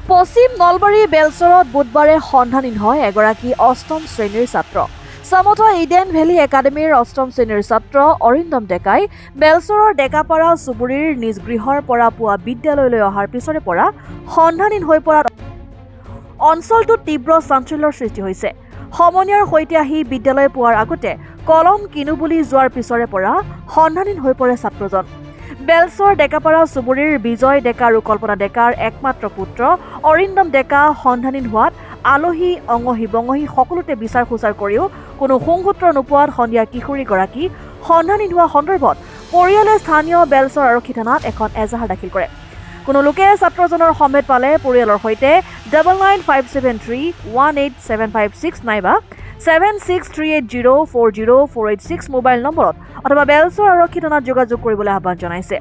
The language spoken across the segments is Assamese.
পশ্চিম নলবাৰী বেলচৰত বুধবাৰে সন্ধানহীন হয় এগৰাকী অষ্টম শ্ৰেণীৰ ছাত্ৰ। চামতা ইডেন ভেলী একাডেমীৰ অষ্টম শ্ৰেণীৰ ছাত্ৰ অৰিন্দম ডেকাই বেলচৰৰ ডেকাপাৰা চুবুৰীৰ নিজ গৃহৰ পৰা পুৱা বিদ্যালয়লৈ অহাৰ পিছৰে পৰা সন্ধানহীন হৈ পৰাত অঞ্চলটোত তীব্ৰ চাঞ্চল্যৰ সৃষ্টি হৈছে। সমনীয়াৰ সৈতে আহি বিদ্যালয় পোৱাৰ আগতে কলম কিনো বুলি যোৱাৰ পিছৰে পৰা সন্ধানহীন হৈ পৰে ছাত্ৰজন। বেলচৰ ডেকাপাৰা চুবুৰীৰ বিজয় ডেকা আৰু কল্পনা ডেকাৰ একমাত্ৰ পুত্ৰ অৰিন্দম ডেকা সন্ধানহীন হোৱাত আলহী অঙহী বঙহী সকলোতে বিচাৰ খোচাৰ কৰিও কোনো সংসূত্ৰ নোপোৱাত সন্ধিয়া কিশোৰীগৰাকী সন্ধানহীন হোৱা সন্দৰ্ভত পৰিয়ালে স্থানীয় বেলচৰ আৰক্ষী থানাত এখন এজাহাৰ দাখিল কৰে। কোনো লোকে ছাত্ৰজনৰ সম্ভেদ পালে পৰিয়ালৰ সৈতে 99,573,18756 নাইবা 7638040486 মোবাইল নম্বৰত অথবা বেলচৰ আৰক্ষী থানাত যোগাযোগ কৰিবলৈ আহ্বান জনাইছে।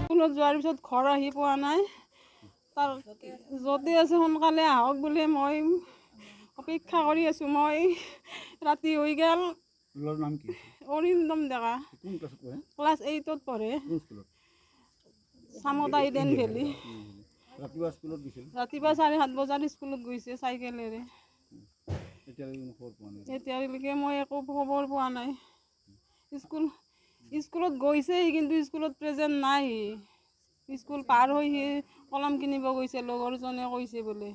স্কুলত যোৱাৰ পিছত ঘৰ আহি পোৱা নাই। তাৰ যদি আছে সোনকালে আহক বুলি মই অপেক্ষা কৰি আছোঁ। মই ৰাতি হৈ গ'ল। নাম কি? অৰিন্দম ডেকা ক্লাছ 8ত পঢ়ে। চামতা ইডেন ভেলী। ৰাতিপুৱা স্কুলত গৈছিল। ৰাতিপুৱা 7:30 বজাত স্কুলত গৈছে চাইকেলেৰে। এতিয়ালৈকে মই একো খবৰ পোৱা নাই। স্কুলত গৈছে কিন্তু স্কুলত প্ৰেজেণ্ট নাই। স্কুল পাৰ হৈ সি কলম কিনিব গৈছে, লগৰজনে কৈছে বোলে।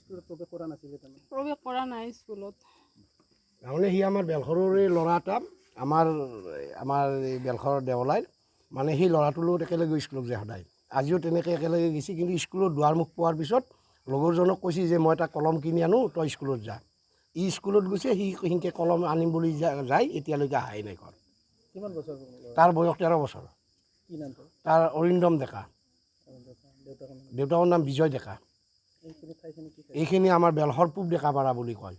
স্কুলত প্ৰৱেশ কৰা নাছিলে তাৰমানে? প্ৰৱেশ কৰা নাই স্কুলত। তাৰমানে সি আমাৰ বেলখৰৰে ল'ৰা এটা, আমাৰ বেলখৰৰ দেৱলাইৰ মানে সেই ল'ৰাটোৰ লগত একেলগে স্কুলত যায় সদায়। আজিও তেনেকৈ একেলগে গৈছে, কিন্তু স্কুলত দুৱাৰমুখ পোৱাৰ পিছত লগৰজনক কৈছে যে মই এটা কলম কিনি আনো, তই স্কুলত যা। ই স্কুলত গৈছে, সি সিনকে কলম আনিম বুলি যায়, এতিয়ালৈকে অহাই নাই ঘৰ। কিমান বছৰ? তাৰ বয়স 13 বছৰ। কি নাম তাৰ অৰিন্দম ডেকা। দেউতাকৰ নাম বিজয় ডেকা। এইখিনি আমাৰ বেলখৰ পূব ডেকাপাৰা বুলি কয়।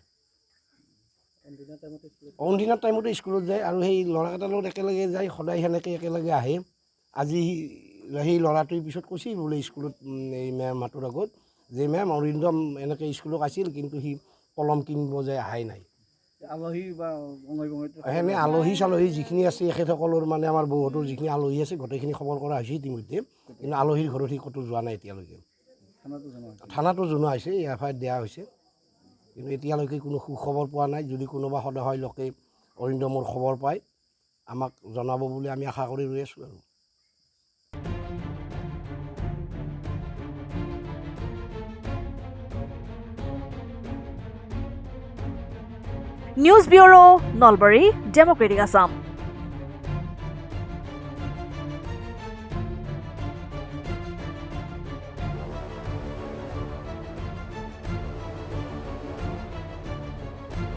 অনদিনাৰ টাইমতে স্কুলত যায় আৰু সেই ল'ৰাকেইটাৰ লগত একেলগে যায়, সদায় সেনেকৈ একেলগে আহে। আজি সেই ল'ৰাটোৱে পিছত কৈছে বোলে স্কুলত এই মেম মাতৰ আগত যে মেম অৰিন্দম এনেকৈ স্কুলত আছিল, কিন্তু সি কলম কিনিব যায় অহাই নাই। আলহী বা সেনে আলহী চালহী যিখিনি আছে এখেতসকলৰ মানে আমাৰ বহুতৰ যিখিনি আলহী আছে গোটেইখিনি খবৰ কৰা হৈছে ইতিমধ্যে, কিন্তু আলহীৰ ঘৰত সি ক'তো যোৱা নাই এতিয়ালৈকে। থানাতো জনোৱা হৈছে, এফআইআৰ দিয়া হৈছে, কিন্তু এতিয়ালৈকে কোনো সুখবৰ পোৱা নাই। যদি কোনোবা সদয় লোকে অৰিন্দমৰ খবৰ পায় আমাক জনাব বুলি আমি আশা কৰি ৰৈ আছোঁ আৰু। News bureau Nalbari democratic Assam.